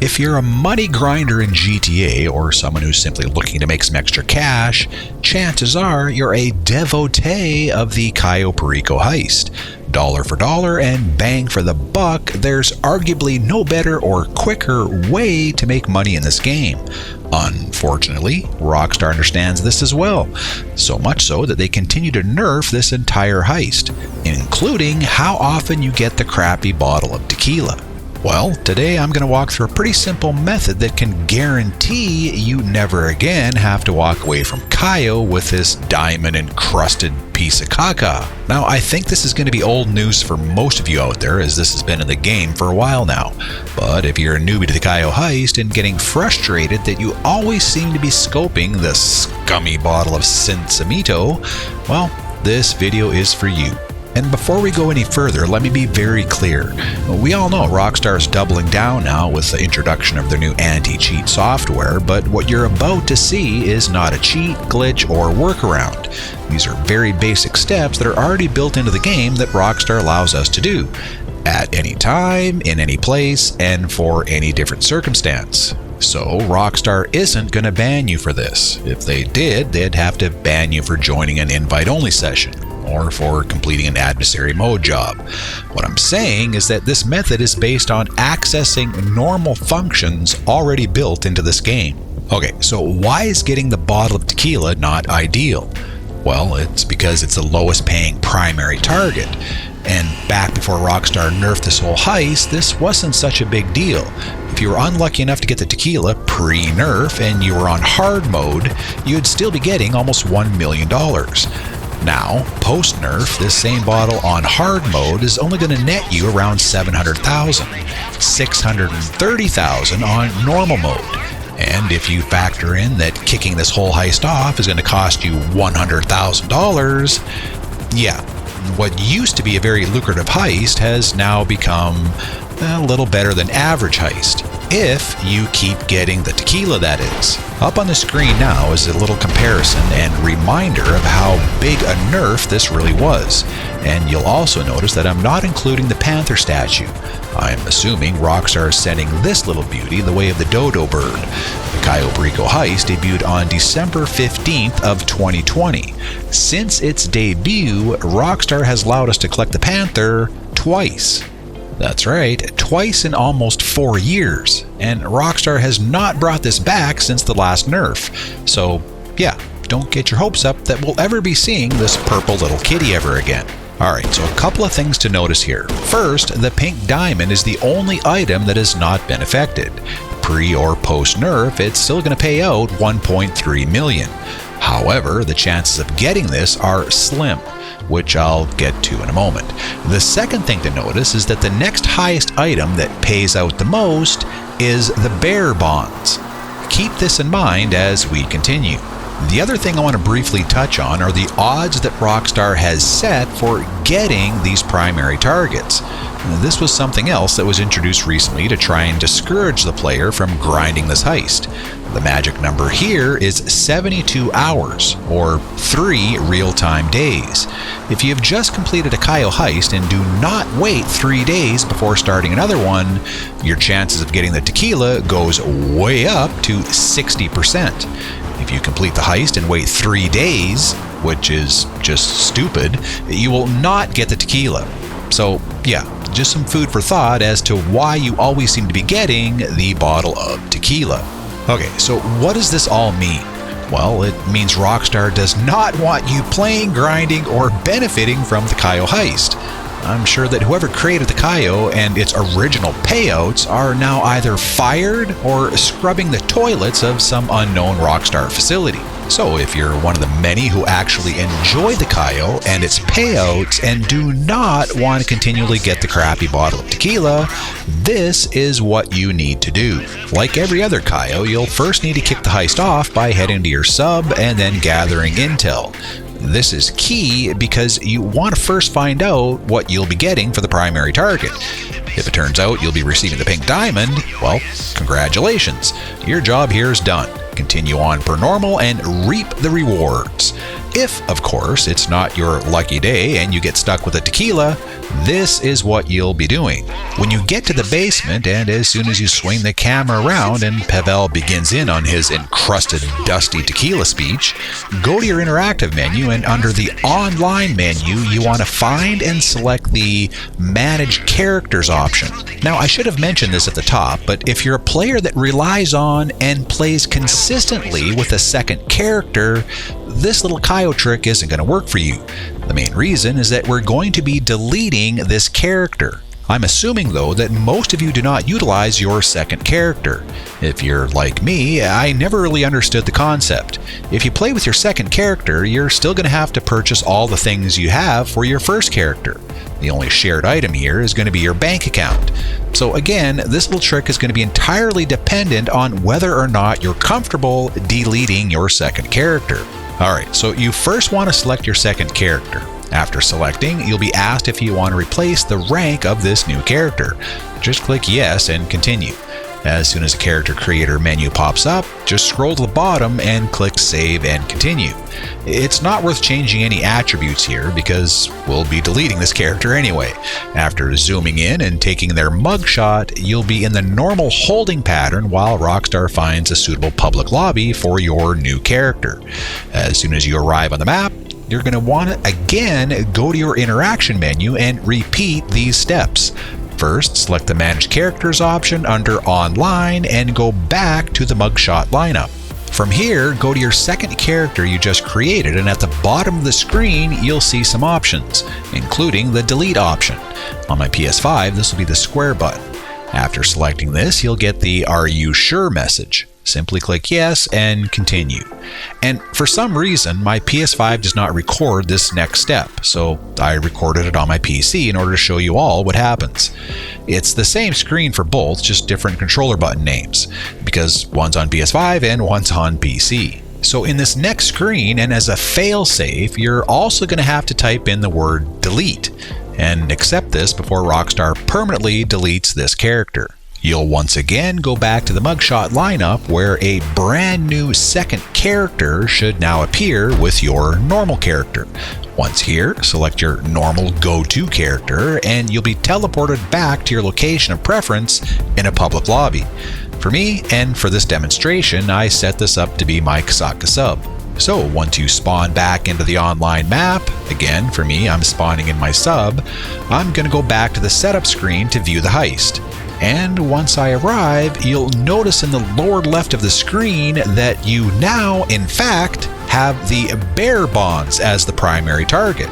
If you're a money grinder in GTA or someone who's simply looking to make some extra cash, chances are you're a devotee of the Cayo Perico heist. Dollar for dollar and bang for the buck, there's arguably no better or quicker way to make money in this game. Unfortunately, Rockstar understands this as well, so much so that they continue to nerf this entire heist, including how often you get the crappy bottle of tequila. Well, today I'm going to walk through a pretty simple method that can guarantee you never again have to walk away from Cayo with this diamond encrusted piece of caca. Now, I think this is going to be old news for most of you out there, as this has been in the game for a while now. But if you're a newbie to the Cayo heist and getting frustrated that you always seem to be scoping the scummy bottle of Sinsamito, well, this video is for you. And before we go any further, let me be very clear. We all know Rockstar's doubling down now with the introduction of their new anti-cheat software, but what you're about to see is not a cheat, glitch, or workaround. These are very basic steps that are already built into the game that Rockstar allows us to do, at any time, in any place, and for any different circumstance. So Rockstar isn't going to ban you for this. If they did, they'd have to ban you for joining an invite-only session, or for completing an adversary mode job. What I'm saying is that this method is based on accessing normal functions already built into this game. Okay, so why is getting the bottle of tequila not ideal? Well, it's because it's the lowest paying primary target. And back before Rockstar nerfed this whole heist, this wasn't such a big deal. If you were unlucky enough to get the tequila pre-nerf and you were on hard mode, you'd still be getting almost $1 million. Now, post-nerf, this same bottle on hard mode is only going to net you around $700,000, $630,000 on normal mode. And if you factor in that kicking this whole heist off is going to cost you $100,000, yeah, what used to be a very lucrative heist has now become a little better than average heist, if you keep getting the tequila, that is. Up on the screen now is a little comparison and reminder of how big a nerf this really was. And you'll also notice that I'm not including the panther statue. I'm assuming Rockstar is sending this little beauty the way of the dodo bird. The Cayo Perico heist debuted on December 15th of 2020. Since its debut, Rockstar has allowed us to collect the panther twice. That's right, twice in almost 4 years, and Rockstar has not brought this back since the last nerf. So yeah, don't get your hopes up that we'll ever be seeing this purple little kitty ever again. Alright, so a couple of things to notice here. First, the pink diamond is the only item that has not been affected. Pre or post nerf, it's still going to pay out $1.3 million. However, the chances of getting this are slim, which I'll get to in a moment. The second thing to notice is that the next highest item that pays out the most is the bear bonds. Keep this in mind as we continue. The other thing I want to briefly touch on are the odds that Rockstar has set for getting these primary targets. This was something else that was introduced recently to try and discourage the player from grinding this heist. The magic number here is 72 hours, or 3 real-time days. If you have just completed a Cayo heist and do not wait 3 days before starting another one, your chances of getting the tequila goes way up to 60%. If you complete the heist and wait 3 days, which is just stupid, you will not get the tequila. So yeah, just some food for thought as to why you always seem to be getting the bottle of tequila. Okay, so what does this all mean? Well, it means Rockstar does not want you playing, grinding, or benefiting from the Cayo heist. I'm sure that whoever created the Cayo and its original payouts are now either fired or scrubbing the toilets of some unknown Rockstar facility. So if you're one of the many who actually enjoy the Cayo and its payouts and do not want to continually get the crappy bottle of tequila, this is what you need to do. Like every other Cayo, you'll first need to kick the heist off by heading to your sub and then gathering intel. This is key because you want to first find out what you'll be getting for the primary target. If it turns out you'll be receiving the pink diamond, well, congratulations. Your job here is done. Continue on per normal and reap the rewards. If, of course, it's not your lucky day and you get stuck with a tequila, this is what you'll be doing. When you get to the basement, and as soon as you swing the camera around and Pavel begins in on his encrusted, dusty tequila speech, go to your interactive menu, and under the online menu, you want to find and select the Manage Characters option. Now, I should have mentioned this at the top, but if you're a player that relies on and plays consistently with a second character, this little coyote trick isn't going to work for you. The main reason is that we're going to be deleting this character. I'm assuming, though, that most of you do not utilize your second character. If you're like me, I never really understood the concept. If you play with your second character, you're still going to have to purchase all the things you have for your first character. The only shared item here is going to be your bank account. So again, this little trick is going to be entirely dependent on whether or not you're comfortable deleting your second character. Alright, so you first want to select your second character. After selecting, you'll be asked if you want to replace the rank of this new character. Just click yes and continue. As soon as the character creator menu pops up, just scroll to the bottom and click save and continue. It's not worth changing any attributes here because we'll be deleting this character anyway. After zooming in and taking their mugshot, you'll be in the normal holding pattern while Rockstar finds a suitable public lobby for your new character. As soon as you arrive on the map, you're going to want to again go to your interaction menu and repeat these steps. First, select the Manage Characters option under Online and go back to the mugshot lineup. From here, go to your second character you just created, and at the bottom of the screen, you'll see some options, including the Delete option. On my PS5, this will be the square button. After selecting this, you'll get the "Are you sure?" message. Simply click yes and continue. And for some reason, my PS5 does not record this next step, so I recorded it on my PC in order to show you all what happens. It's the same screen for both, just different controller button names, because one's on PS5 and one's on PC. So in this next screen, and as a fail-safe, you're also going to have to type in the word delete, and accept this before Rockstar permanently deletes this character. You'll once again go back to the mugshot lineup where a brand new second character should now appear with your normal character. Once here, select your normal go-to character and you'll be teleported back to your location of preference in a public lobby. For me, and for this demonstration, I set this up to be my Kasaka sub. So once you spawn back into the online map, again for me I'm spawning in my sub, I'm going to go back to the setup screen to view the heist. And once I arrive, you'll notice in the lower left of the screen that you now, in fact, have the bear bonds as the primary target.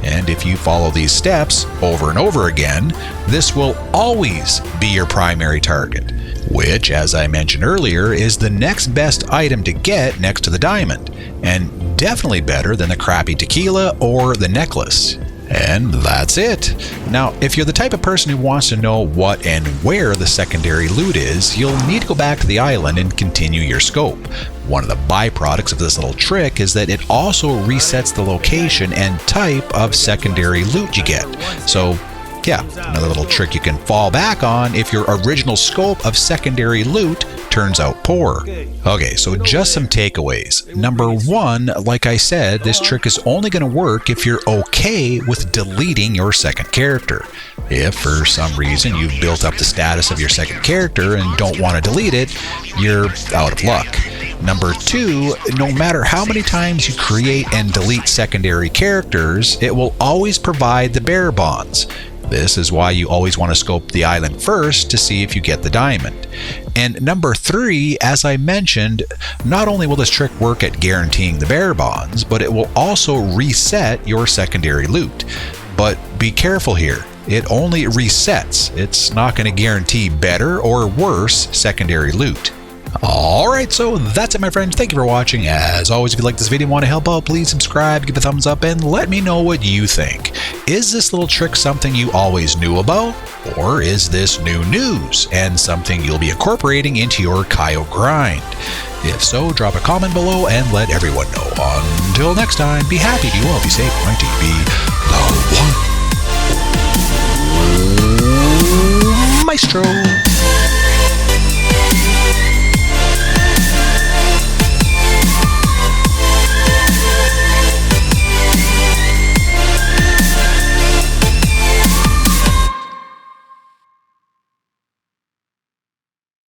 And if you follow these steps over and over again, this will always be your primary target, which, as I mentioned earlier, is the next best item to get next to the diamond, and definitely better than the crappy tequila or the necklace. And that's it. Now, if you're the type of person who wants to know what and where the secondary loot is, you'll need to go back to the island and continue your scope. One of the byproducts of this little trick is that it also resets the location and type of secondary loot you get. So, yeah, another little trick you can fall back on if your original scope of secondary loot turns out poor. Okay, so just some takeaways. Number one, like I said, this trick is only going to work if you're okay with deleting your second character. If for some reason you've built up the status of your second character and don't want to delete it, you're out of luck. Number two, no matter how many times you create and delete secondary characters, it will always provide the bear bonds. This is why you always want to scope the island first to see if you get the diamond. And number three, as I mentioned, not only will this trick work at guaranteeing the bear bonds, but it will also reset your secondary loot. But be careful here. It only resets. It's not going to guarantee better or worse secondary loot. Alright, so that's it my friends. Thank you for watching. As always, if you like this video and want to help out, please subscribe, give a thumbs up, and let me know what you think. Is this little trick something you always knew about? Or is this new news and something you'll be incorporating into your coyote grind? If so, drop a comment below and let everyone know. Until next time, be happy, be well, be safe, right to be the one. Maestro.